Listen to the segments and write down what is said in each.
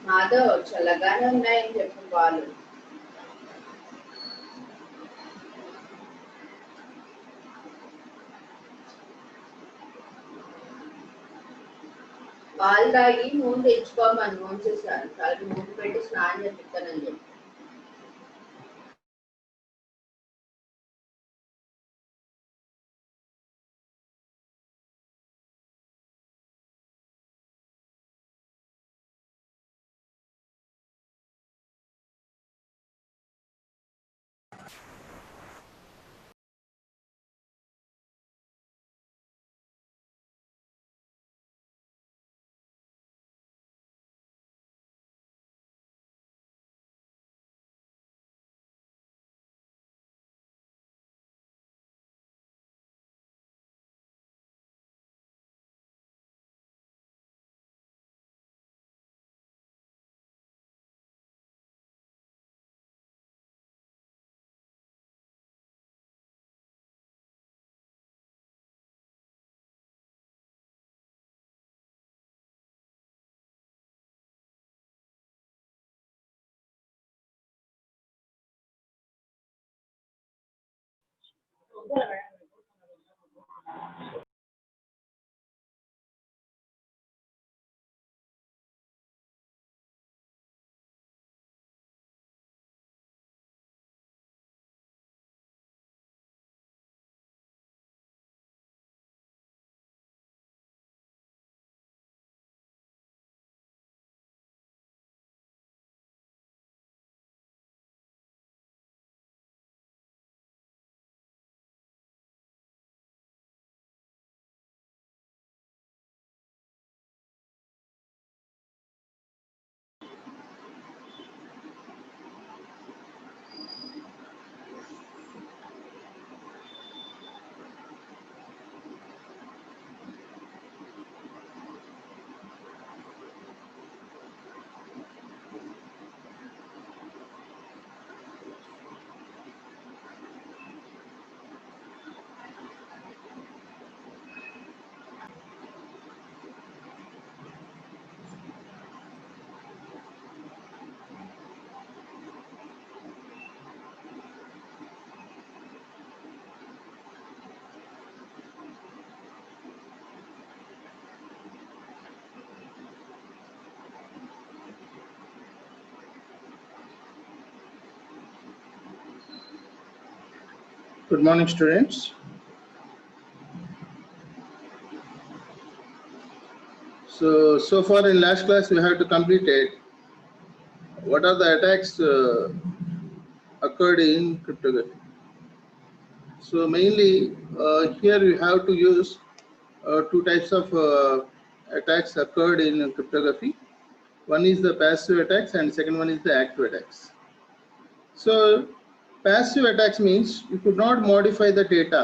మాధవ్ చల్లగానే ఉన్నాయని చెప్పు పాలు. పాలు తాగి నూనె తెచ్చుకోమని నూనె చేశాను. తలకి నూనె పెట్టి స్నానం చేపిస్తానని చెప్పి. Good morning, students. So far in last class we have to complete it. What are the attacks occurred in cryptography? So mainly here we have to use two types of attacks occurred in cryptography. One is the passive attacks and second one is the active attacks. So passive attacks means you could not modify the data.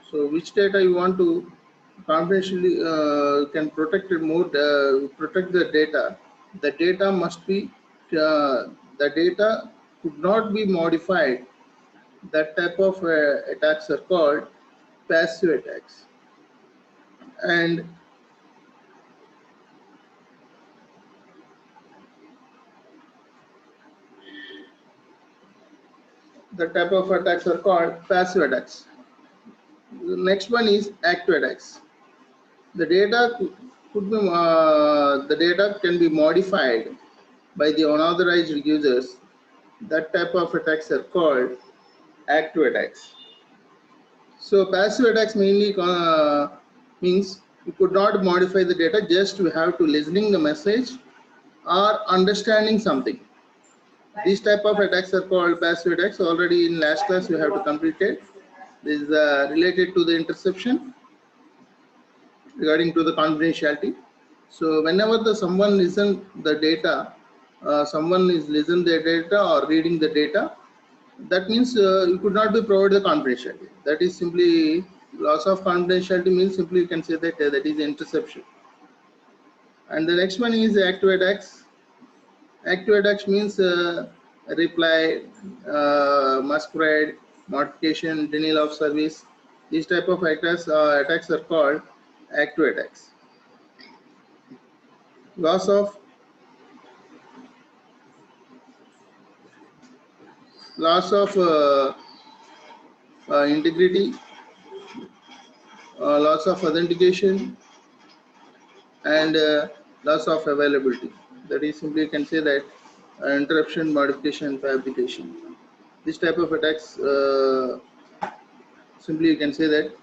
So which data you want to confidentially can protect it more, protect the data. The data must be, the data could not be modified. That type of attacks are called passive attacks. And the type of attacks are called passive attacks. The next one is active attacks. The data could be, the data can be modified by the unauthorized users. That type of attacks are called active attacks. So passive attacks mainly means you could not modify the data, just you have to listening the message or understanding something. These type of attacks are called passive attacks. Already in last class we have to complete it. This is related to the interception regarding to the confidentiality. So whenever someone listen the data, someone is listen the data or reading the data, that means you could not be provided the confidentiality. That is simply loss of confidentiality means simply you can say that that is interception. And the next one is active attacks. Active attacks means reply, masquerade, modification, denial of service. These type of attacks are called active attacks. Loss of loss of integrity, loss of authentication, and loss of availability. That is, simply you can say that interruption, modification, fabrication. This type of attacks, simply you can say that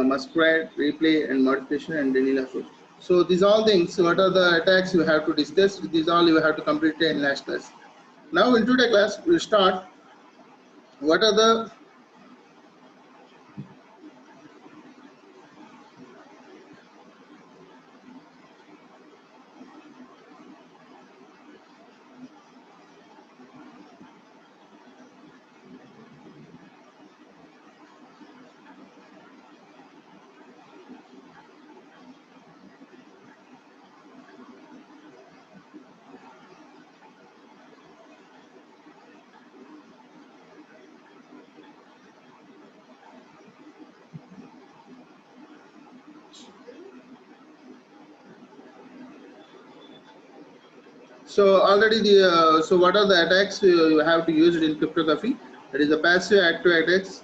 masquerade, replay, and modification, and denial of it. So these all things, what are the attacks you have to discuss? These all you have to complete in last class. Now in today's class, we'll start what are the so already the so what are the attacks you have to use it in cryptography? That is the passive active attacks.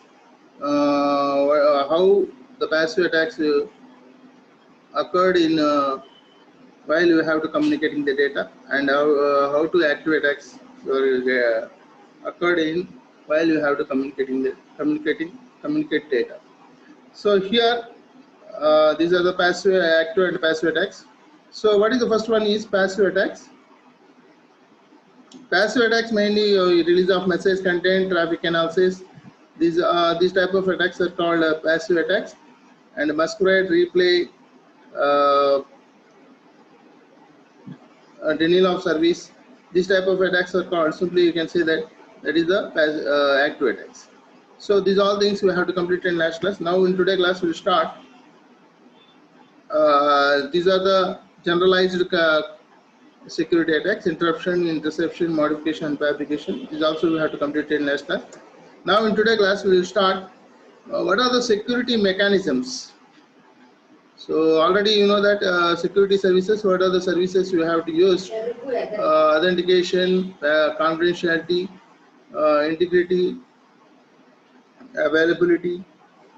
How the passive attacks occurred in while you have to communicating the data, and how to active attacks occurred in while you have to communicate data. So here these are the passive, active, and passive attacks. So what is the first one is passive attacks. Passive attacks mainly release of message content, traffic analysis. These type of attacks are called passive attacks, and masquerade, replay, denial of service. These type of attacks are called, simply you can say that is the active attacks. So these all things we have to complete in last class. Now in today's class we'll start. These are the generalized security attacks: interruption, interception, modification, and fabrication. These also we have to complete in last class. Now in today's class we will start what are the security mechanisms. So already you know that security services, what are the services you have to use? Authentication, confidentiality, integrity, availability.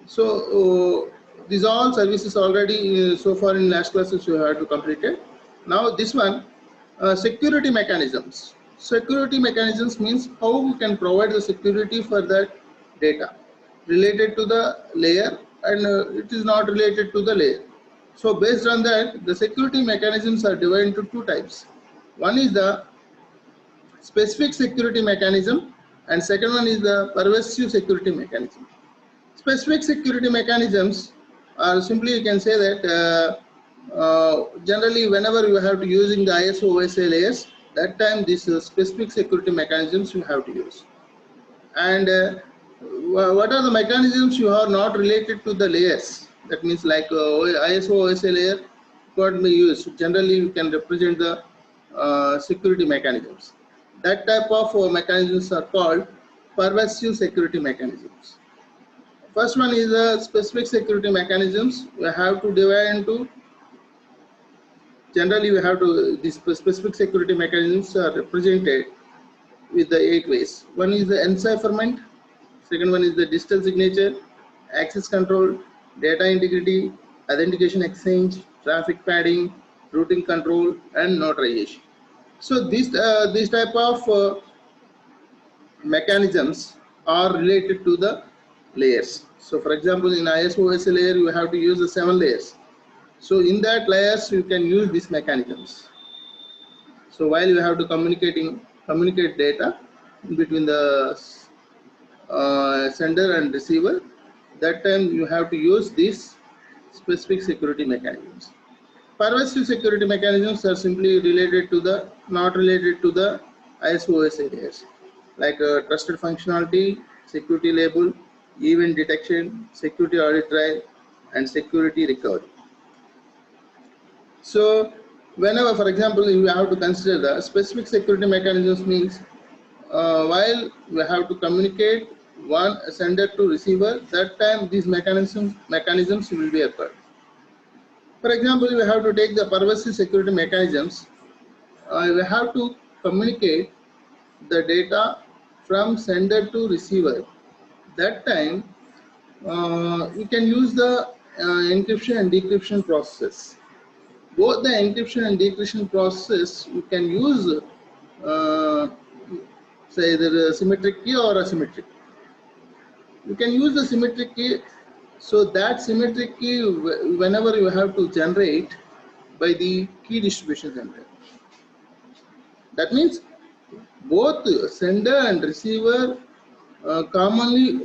So these all services already so far in last classes you have to complete it. Now this one, security mechanisms. Security mechanisms means how we can provide the security for that data related to the layer, and it is not related to the layer. So based on that, the security mechanisms are divided into two types. One is the specific security mechanism, and second one is the pervasive security mechanism. Specific security mechanisms are, simply you can say that generally whenever you have to using the ISO OSI layers, that time these specific security mechanisms you have to use. And what are the mechanisms you are not related to the layers? That means like ISO OSI layer could be used. Generally you can represent the security mechanisms. That type of mechanisms are called pervasive security mechanisms. First one is the specific security mechanisms. We have to divide into, generally we have to, these specific security mechanisms are represented with the 8 ways. One is the encipherment, second one is the digital signature, access control, data integrity, authentication exchange, traffic padding, routing control, and notarization. So these type of mechanisms are related to the layers. So for example, in ISO OSI layer you have to use the 7 layers. So in that layers you can use these mechanisms. So while you have to communicate data between the sender and receiver, that time you have to use these specific security mechanisms. Pervasive security mechanisms are simply related to the, not related to the ISO OSI layers, like trusted functionality, security label, event detection, security audit trail, and security recovery. So whenever, for example, you have to consider the specific security mechanisms means while we have to communicate one sender to receiver, that time these mechanisms will be occurred. For example, we have to take the pervasive security mechanisms. We have to communicate the data from sender to receiver, that time you can use the encryption and decryption process. Both the encryption and decryption process you can use say either a symmetric key or asymmetric. You can use the symmetric key, so that symmetric key whenever you have to generate by the key distribution generator. That means both sender and receiver commonly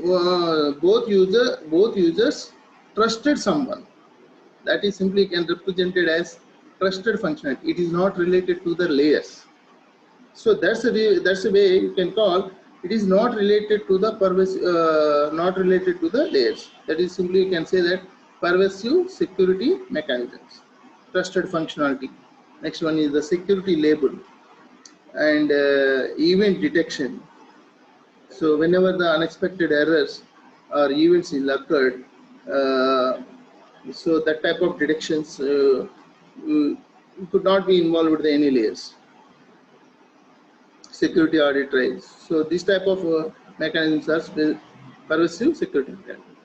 both users trusted someone. That is simply can represented as trusted functionality. It is not related to the layers. So that's a way you can call it is not related to the not related to the layers. That is simply you can say that pervasive security mechanisms, trusted functionality. Next one is the security label and event detection. So whenever the unexpected errors or events is occurred, so that type of detections you could not be involved with any layers. Security audit trails. So this type of mechanisms are pervasive security mechanisms.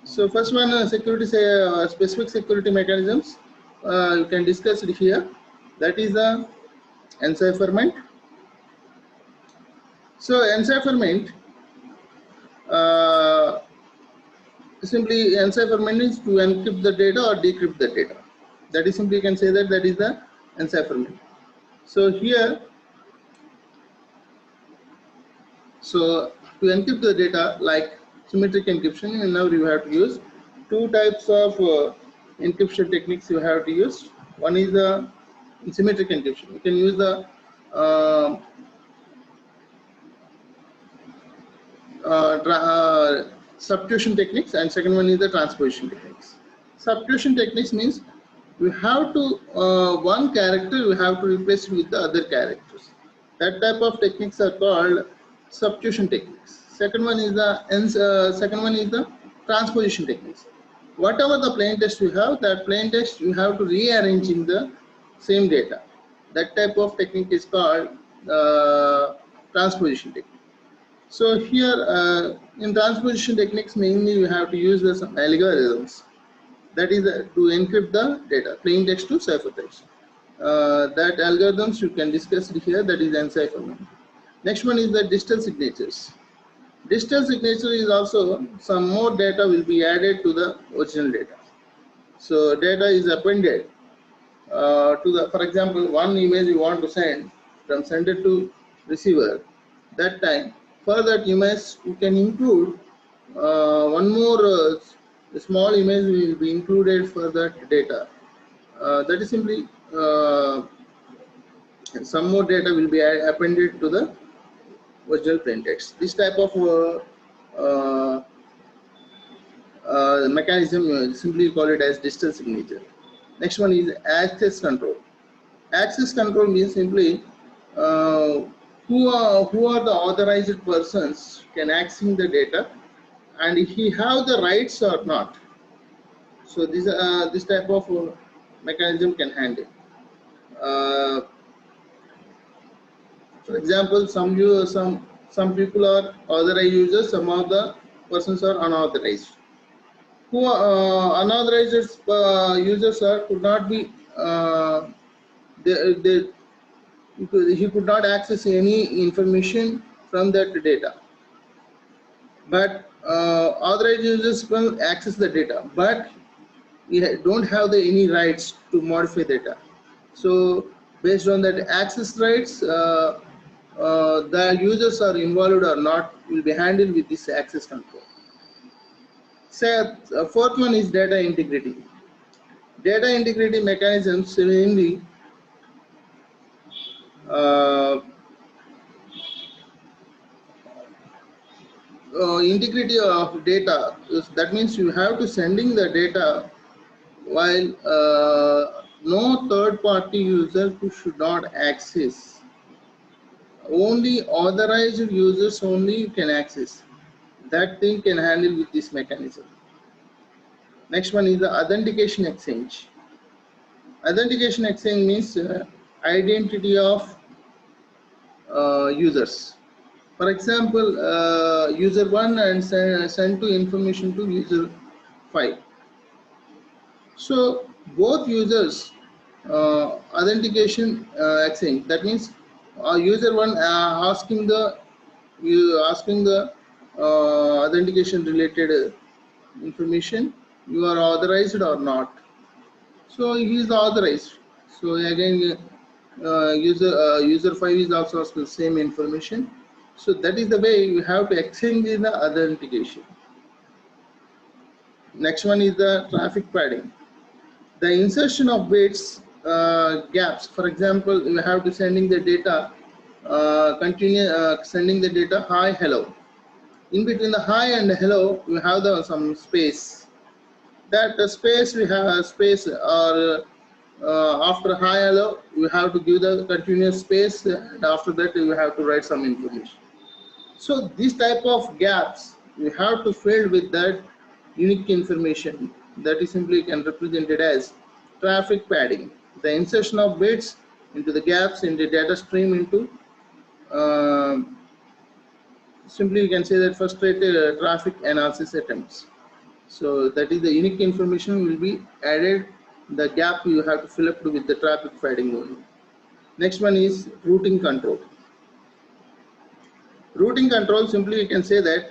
So first one, security specific security mechanisms. You can discuss it here. That is the encipherment. So encipherment, simply encipherment is to encrypt the data or decrypt the data. That is simply you can say that that is the encipherment. So here, so to encrypt the data like symmetric encryption, and now you have to use two types of encryption techniques you have to use. One is the symmetric encryption. You can use the substitution techniques, and second one is the transposition techniques. Substitution techniques means you have to one character you have to replace with the other characters. That type of techniques are called substitution techniques. Second one is the transposition techniques. Whatever the plain text you have, that plain text you have to rearrange in the same data. That type of technique is called transposition technique. So here in transposition techniques, mainly you have to use some algorithms. That is to encrypt the data, plain text to ciphertext. That algorithms you can discuss here. That is encipherment. Next one is the digital signatures. Digital signature is also some more data will be added to the original data. So data is appended to the, for example, one image you want to send from sender to receiver. That time, for that image you can include one more small image will be included for that data. That is simply some more data will be appended to the original plain text. This type of mechanism simply call it as digital signature. Next one is access control. Access control means simply who are the authorized persons can access the data, and he have the rights or not. So this type of mechanism can handle. For example, some people are authorized users, some of the persons are unauthorized. Who unauthorized users could not be he could not access any information from that data. But authorized users can access the data, but we don't have any rights to modify data. So based on that access rights, the users are involved or not will be handled with this access control. Fourth one is data integrity. Data integrity mechanisms mainly integrity of data. That means you have to sending the data while no third party user who should not access. Only authorized users only can access. That thing can handle with this mechanism. Next one is the authentication exchange. Authentication exchange means identity of users. For example, user 1 and send to information to user 5. So both users authentication exchange. That means user 1 asking the authentication related information, you are authorized or not. So he is authorized. So again, user 5 is also asking the same information. So that is the way you have to exchange the authentication. Next one is the traffic padding. The insertion of bits gaps. For example, you have to sending the data, sending the data hi, hello. In between the hi and the hello, we have some space. That space we have a space, or after hi, hello, we have to give the continuous space, and after that we have to write some information. So these type of gaps we have to fill with that unique information that is simply can represented as traffic padding. The insertion of bits into the gaps in the data stream into simply you can say that frustrated traffic analysis attempts. So that is the unique information will be added. The gap you have to fill up with the traffic padding only. Next one is routing control. Routing control, simply you can say that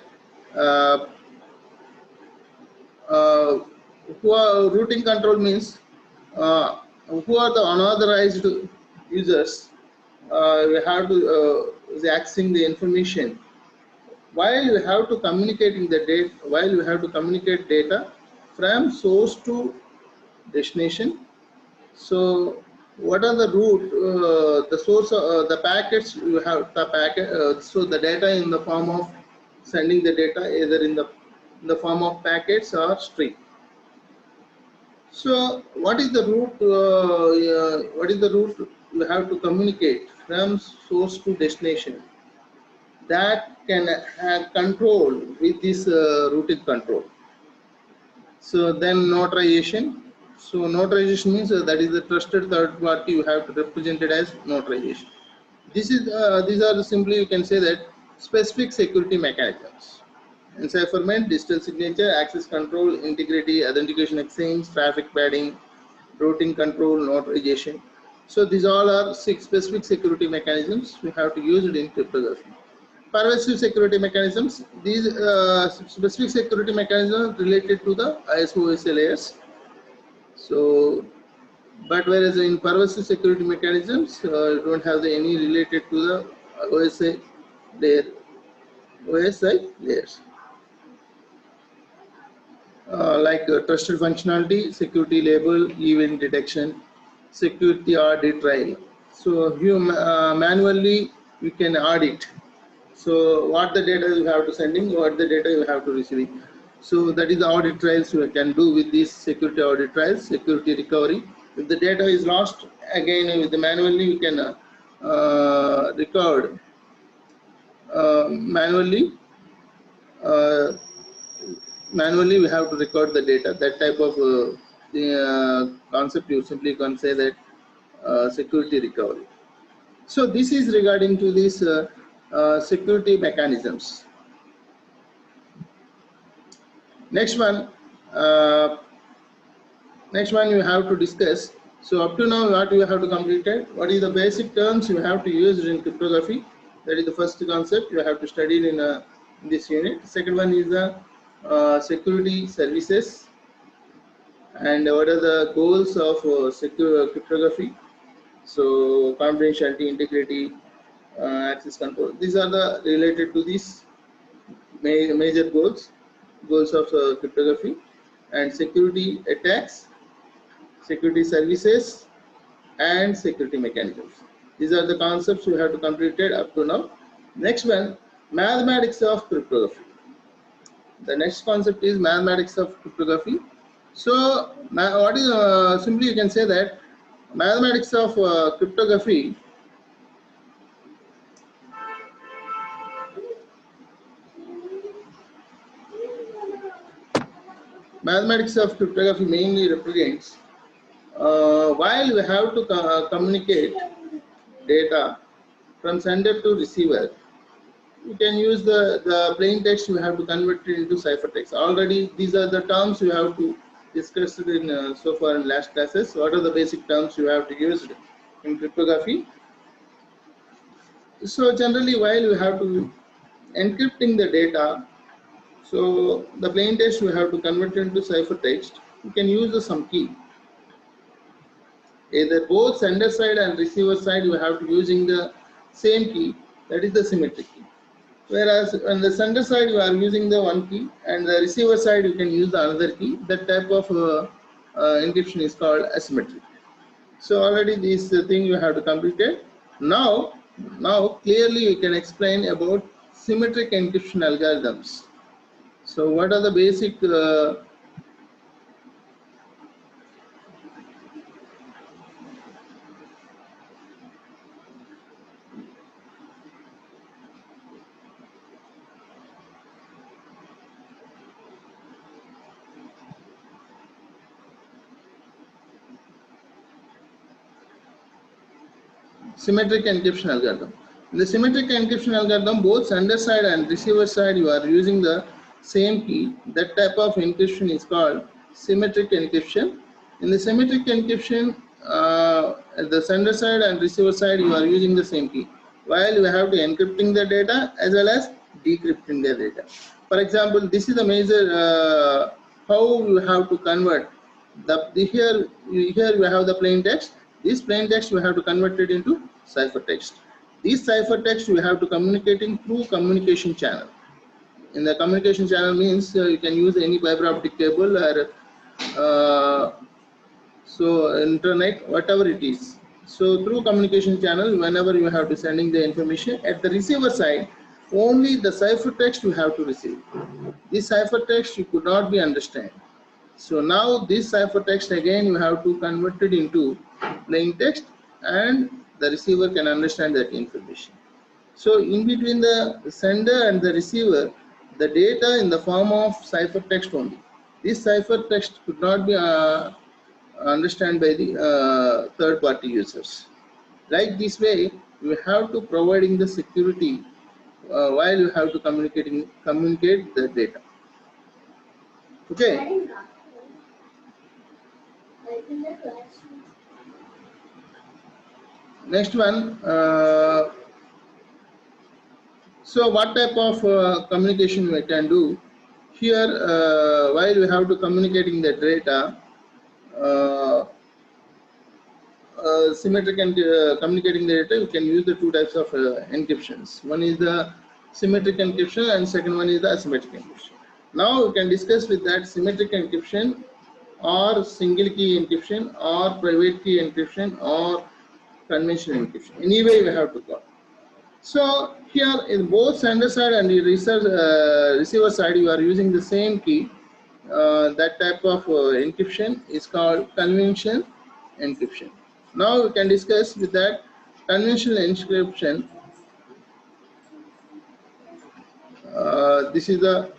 routing control means who are the unauthorized users we have to accessing the information while you have to communicating the data, while you have to communicate data from source to destination. So what are the route, the source, the packets you have, the packet, so the data in the form of sending the data either in the form of packets or string. So what is the route, what is the route you have to communicate from source to destination? That can have control with this routing control. So then notarization. So notarization means that is the trusted third party you have to represent it as notarization. This is these are simply you can say that specific security mechanisms. Encipherment, digital signature, access control, integrity, authentication exchange, traffic padding, routing control, notarization. So these all are 6 specific security mechanisms we have to use it in cryptography. Pervasive security mechanisms. These specific security mechanisms related to the ISO/OSI layers. So, but whereas in pervasive security mechanisms, you don't have any related to the OSI layer, OSI layers. Like trusted functionality, security label, event detection, security audit trail. So you manually you can audit. So what the data you have to sending, what the data you have to receiving. So that is the audit trials you can do with these security audit trials, security recovery. If the data is lost, again with the manually you can record manually we have to record the data. That type of concept you simply can say that security recovery. So this is regarding to these security mechanisms. Next one you have to discuss. So up to now what you have to complete it, what is the basic terms you have to use in cryptography. That is the first concept you have to study in this unit. Second one is the security services, and what are the goals of secure cryptography. So confidentiality, integrity, access control. These are the related to these major goals of cryptography. And security attacks, security services, and security mechanisms. These are the concepts we have to complete it up to now. Next one, mathematics of cryptography. The next concept is mathematics of cryptography. So what is simply you can say that mathematics of cryptography mainly represents while we have to communicate data from sender to receiver. you can use the plain text, you have to convert it into ciphertext. Already these are the terms you have to discuss in so far in last classes. What are the basic terms you have to use in cryptography? So generally, while you have to encrypting the data, so the plain text you have to convert into ciphertext, you can use some key. Either both sender side and receiver side you have to using the same key, that is the symmetric key. Whereas on the sender side you are using the one key and the receiver side you can use the another key. That type of encryption is called asymmetric. So already this thing you have to complete it. Now clearly we can explain about symmetric encryption algorithms. So what are the basic symmetric encryption algorithm? In the symmetric encryption algorithm, both sender side and receiver side you are using the same key. That type of encryption is called symmetric encryption. In the symmetric encryption, at the sender side and receiver side you are using the same key, while you have to encrypting the data as well as decrypting the data. For example, this is the major how you have to convert here you have the plain text. This plain text you have to convert it into ciphertext. This ciphertext you have to communicating through communication channel. In the communication channel means you can use any fiber optic cable or so internet, whatever it is. So through communication channel, whenever you have to sending the information, at the receiver side, only the ciphertext you have to receive. This ciphertext you could not be understand. So now this ciphertext again you have to convert it into plain text and the receiver can understand that information. So in between the sender and the receiver, the data in the form of ciphertext only. This ciphertext could not be understood by the third party users. Like this way, you have to providing the security while you have to communicate the data. Okay. Next one. So what type of communication we can do here? While we have to communicating the data, symmetric and communicating the data, you can use the two types of encryptions. One is the symmetric encryption and second one is the asymmetric encryption. Now we can discuss with that symmetric encryption or single key encryption or private key encryption or conventional encryption. Anyway we have to call. So here in both sender side and the receiver side you are using the same key. That type of encryption is called conventional encryption. Now we can discuss with that conventional encryption. This is the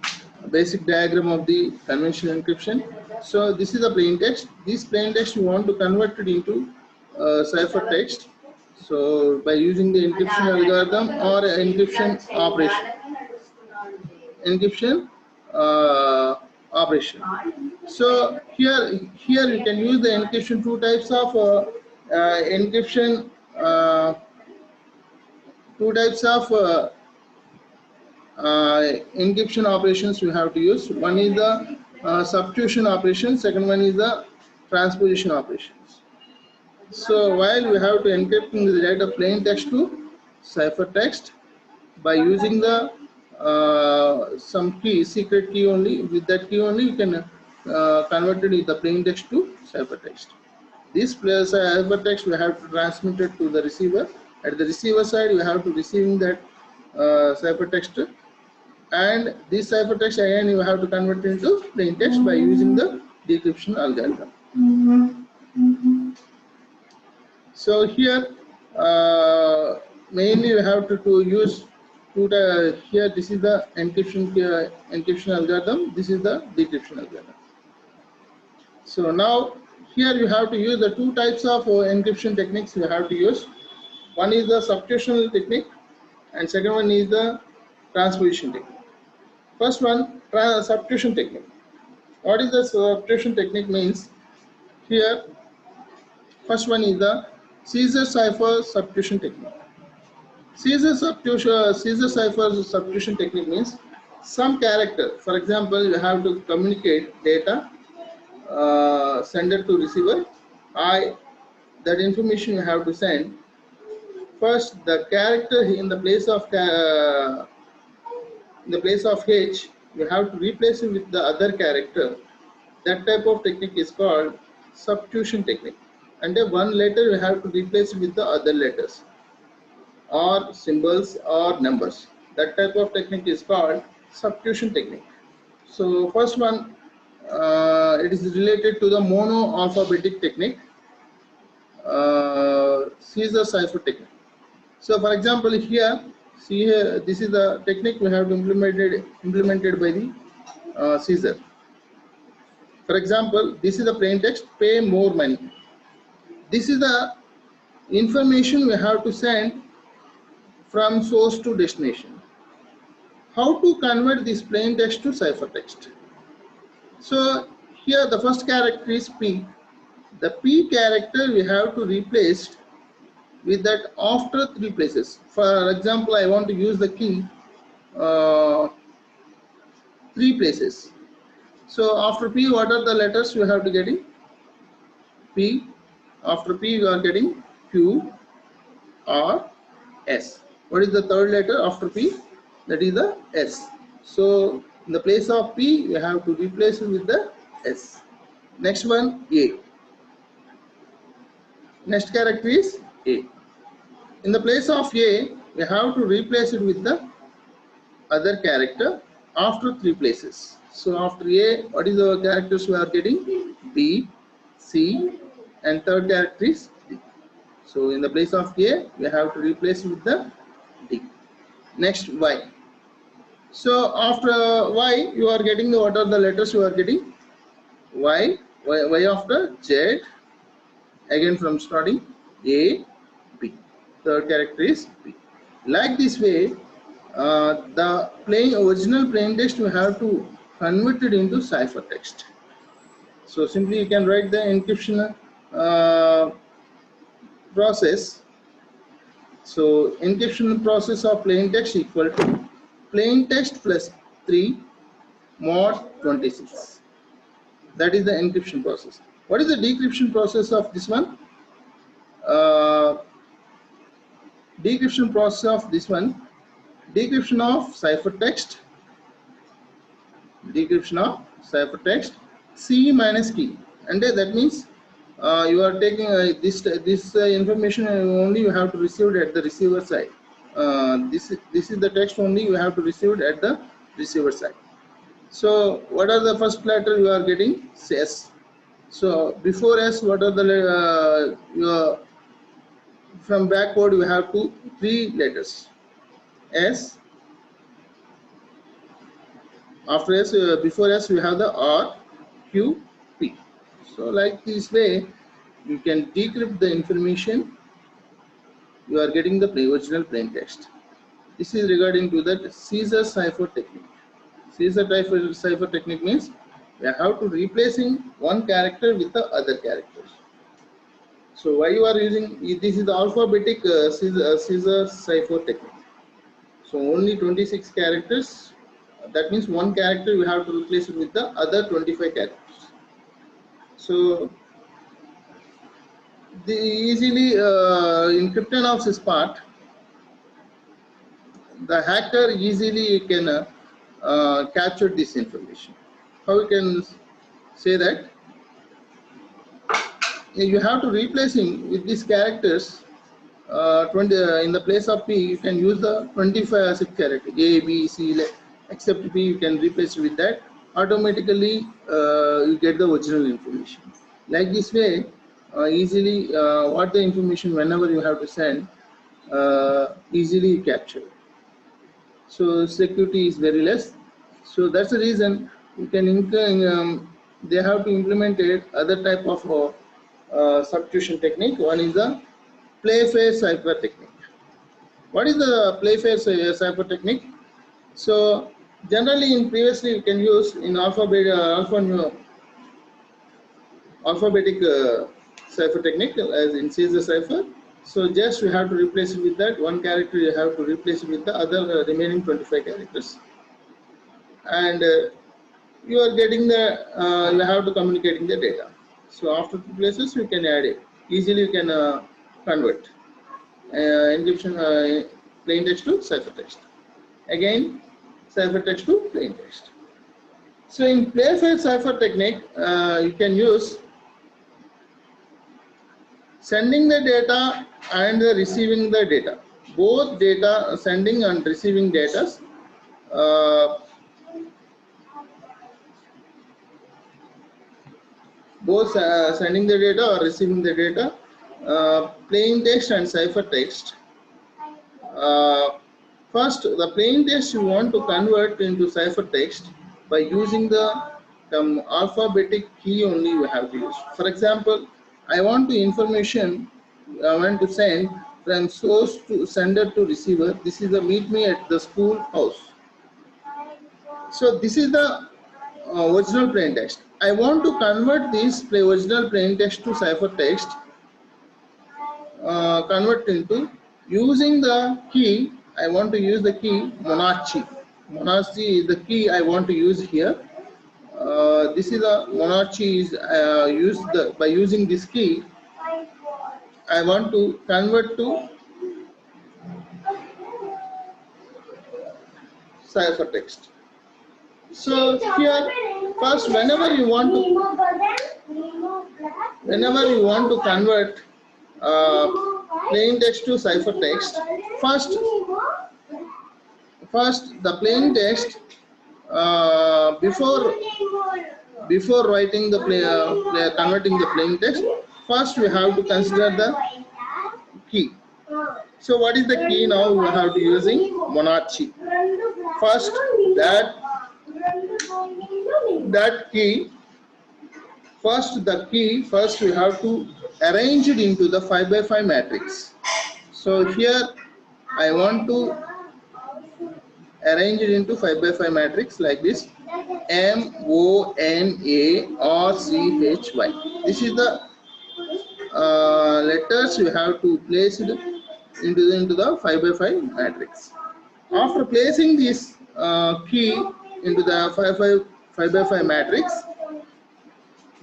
basic diagram of the conventional encryption. So this is the plain text. This plain text you want to convert it into ciphertext. So by using the encryption algorithm or encryption operation. Operation. So here you can use the encryption two types of encryption. Two types of encryption operations you have to use. One is the substitution operation. Second one is the transposition operations. So while we have to encrypting the data plain text to ciphertext by using the some key, secret key only. With that key only you can convert it in the plain text to ciphertext. This ciphertext we have to transmit it to the receiver. At the receiver side you have to receiving that ciphertext, and this ciphertext again you have to convert it into plain text by using the decryption algorithm. So here mainly you have to use here this is the encryption algorithm, this is the decryption algorithm. So now here you have to use the two types of encryption techniques you have to use. One is the substitutional technique and second one is the transposition technique. First one, substitution technique. What is the substitution technique means? Here, first one is the Caesar cipher substitution technique. Caesar cipher substitution technique means some character. For example, you have to communicate data, sender to receiver. That information you have to send. First, the character in the place of H, you have to replace it with the other character. That type of technique is called substitution technique. And then one letter you have to replace it with the other letters or symbols or numbers. That type of technique is called substitution technique. So first one, it is related to the mono alphabetic technique, Caesar cipher technique. So for example, here, see here, this is the technique we have implemented by the Caesar. For example, this is the plain text, pay more money. This is the information we have to send from source to destination. How to convert this plain text to ciphertext? So here the first character is P. The P character we have to replace with that after 3 places. For example, I want to use the key 3 places. So after P, what are the letters you have to get in? P. After P, you are getting Q, R, S. What is the third letter after P? That is the S. So in the place of P, you have to replace it with the S. Next one, A. Next character is A. In the place of A, we have to replace it with the other character after 3 places. So after A, what is the characters we are getting? B, C, and third character is D. So in the place of A, we have to replace it with the D. Next, Y. So after Y, you are getting what are the letters you are getting? Y after Z, again from starting A, B. Third character is B. Like this way, the original plain text we have to convert it into ciphertext. So simply you can write the encryption process. So encryption process of plain text equal to plain text plus 3 mod 26. That is the encryption process. What is the decryption process of this one? Decryption process of this one. Decryption of ciphertext. Decryption of ciphertext. C minus key, and that means you are taking this information only you have to receive it at the receiver side. This is the text only you have to receive it at the receiver side. So what are the first letter you are getting? S. So before S, what are the from backward you have 3 letters. S. After S, before S, we have the R, Q, P. So like this way, you can decrypt the information. You are getting the original plain text. This is regarding to that Caesar cipher technique. Caesar cipher technique means you have to replacing one character with the other characters. So why you are using this is the alphabetic Caesar cipher technique. So only 26 characters. That means one character you have to replace it with the other 25 characters. So the easily in CryptoNox's part, the hacker easily can capture this information. How we can say that? You have to replace him with these characters. In the place of P, you can use the 25 character A, B, C, except P, you can replace with that. Automatically, you get the original information. Like this way, easily what the information whenever you have to send, easily capture. So security is very less. So that's the reason you can they have to implement other type of substitution technique. One is the play fair cipher technique. What is the play fair cipher technique? So generally in previously you can use in alphabetic cipher technique as in Caesar cipher. So just you have to replace it with that one character, you have to replace it with the other remaining 25 characters, and you are getting the you have to communicating the data. So after two places you can add it easily, you can convert encryption plain text to ciphertext, again ciphertext to plain text. So in plain cipher technique you can use sending the data and receiving the data, both data sending and receiving data both sending the data or receiving the data, plain text and ciphertext. First, the plain text you want to convert into ciphertext by using the alphabetic key only you have to use. For example, I want to information, I want to send from source to sender to receiver. This is the meet me at the school house. So this is the original plain text. I want to convert this original plain text to ciphertext. Convert into using the key. I want to use the key Monarchy. Monarchy is the key I want to use here. This is a Monarchy is used by using this key. I want to convert to ciphertext. So here, first, whenever you want to convert plain text to ciphertext, first the plain text before writing the converting the plain text, first we have to consider the key. So what is the key now? We have to using Monarchy. First that key, first we have to arrange it into the 5 by 5 matrix. So here I want to arrange it into 5 by 5 matrix like this: MONARCHY. This is the letters you have to place it into the 5 by 5 matrix. After placing this key into the 5 by 5 matrix,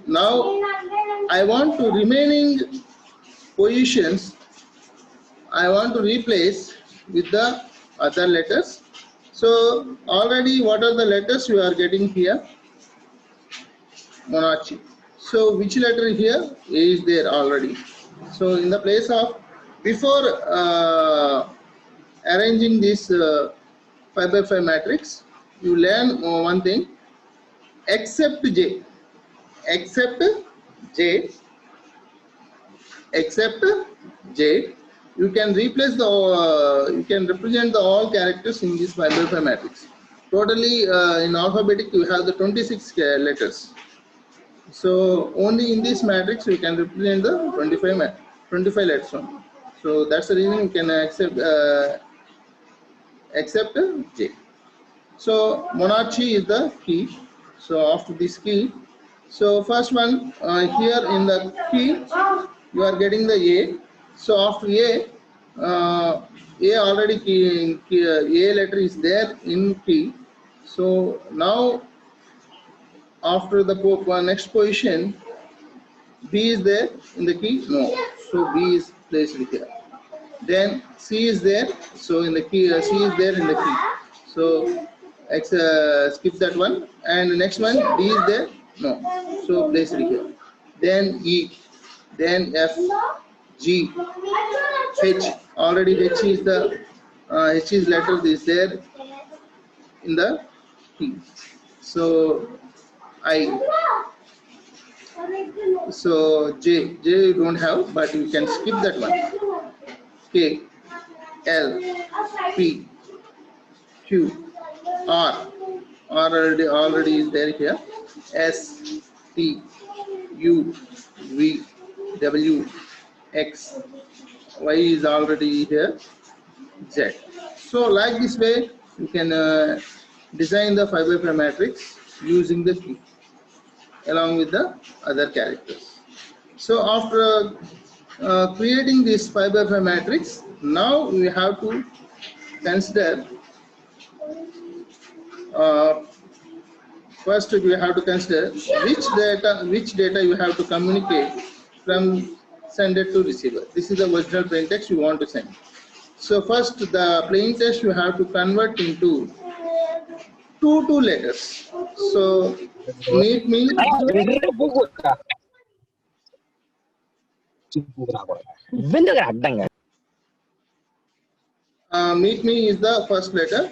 now I want to remaining positions I want to replace with the other letters. So already what are the letters you are getting here? Monarchy. So which letter here is there already? So in the place of, before arranging this 5 by 5 matrix, you learn one thing: except J, you can replace the you can represent the all characters in this 5 by 5 matrix. Totally in alphabetic you have the 26 letters. So only in this matrix you can represent the 25 letters only. So that's the reason you can accept J. So Monarchy is the key. So after this key, so first one here in the key you are getting the A. So after A already A letter is there in key. So now after the next position, B is there in the key? No. So B is placed here. Then C is there. So in the key, C is there in the key. So skip that one. And the next one, D is there? No. So place it here. Then E. Then F, G, H. Already H is the H's letter is there in the key. So I. So J you don't have, but you can skip that one. K, L, P, Q, R already is there here. S, T, U, V, W, X, Y is already here. Z. So like this way you can design the 5 by 5 matrix using the key along with the other characters. So after creating this 5 by 5 matrix, now we have to consider first we have to consider which data you have to communicate from sender to receiver. This is the original plain text you want to send. So first the plain text you have to convert into two letters. So meet me. Meet me is the first letter.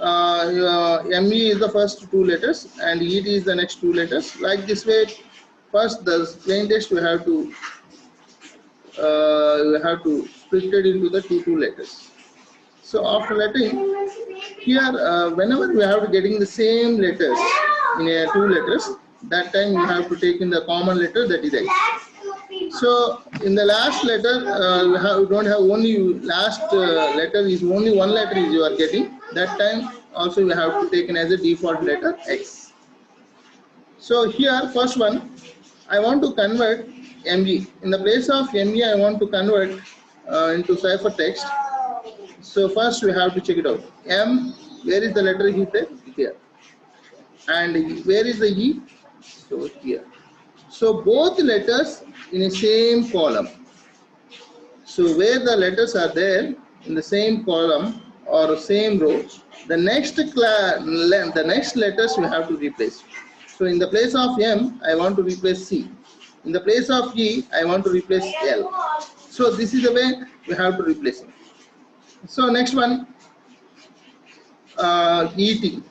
ME is the first 2 letters and ET is the next 2 letters. Like this way, first the plain text we have to split it into the two letters. So after letting here, whenever we have to getting the same letters in a 2 letters, that time you have to take in the common letter, that is X. So in the last letter, we don't have only last letter is only 1 letter is you are getting. That time also we have to take in as a default letter X. So here first one, I want to convert ME. In the place of ME, I want to convert into ciphertext. So first we have to check it out. M, where is the letter here? And where is the E? So here. So both letters in the same column. So where the letters are there in the same column or same row, the next letters we have to replace. So in the place of M, I want to replace C. In the place of E, I want to replace L. So this is the way we have to replace it. So next one, ET.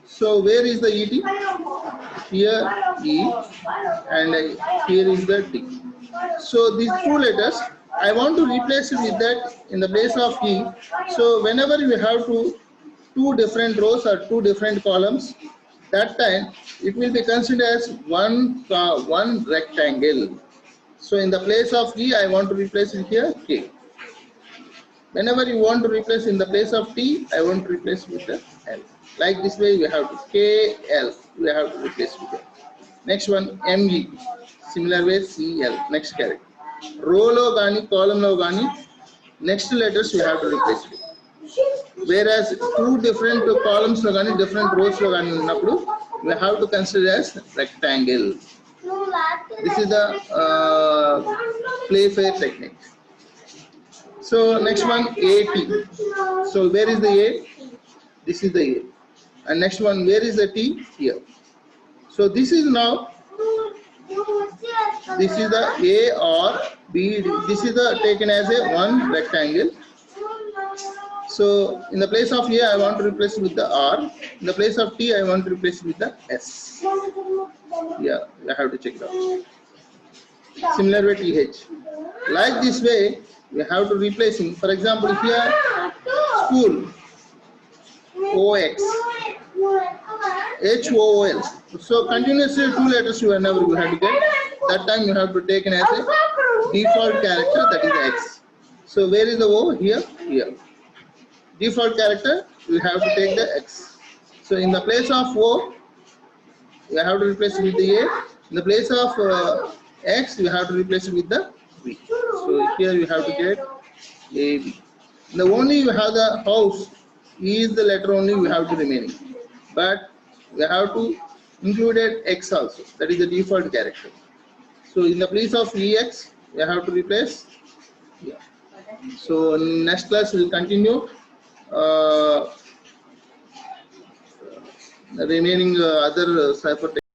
So where is the ET? Here E and here is the T. So these 2 letters, I want to replace it with that in the place of E. So whenever we have 2 different rows or 2 different columns, that time it will be considered as one rectangle. So in the place of E, I want to replace it here K. Whenever you want to replace in the place of T, I want to replace with the L. Like this way, we have to KL. We have to replace with it. Next one, ME. Similar way, CL. Next character. Row lo gani, column lo gani. Next letters we have to replace with. Whereas 2 different columns lo gani, different rows lo gani unnappudu, we have to consider as rectangle. This is the play fair technique. So next one, AT. So where is the A? This is the A. And next one, where is the T? Here. So this is now, this is the A or B. This is the taken as a one rectangle. So in the place of A, I want to replace it with the R. In the place of T, I want to replace it with the S. Yeah, I have to check it out. Similar way, TH. Like this way, we have to replace it. For example, here, school, OX, HOOL. So continuously 2 letters whenever you have to get. That time you have to take it as a default character, that is X. So where is the O? Here, here. Default character, we have to take the X. So in the place of O, we have to replace it with the A. In the place of X, we have to replace it with the V. So here you have to get AB. The only you have the house is the letter only we have to remaining. But we have to include X also. That is the default character. So in the place of EX, we have to replace. Yeah. So next class we will continue the remaining other cipher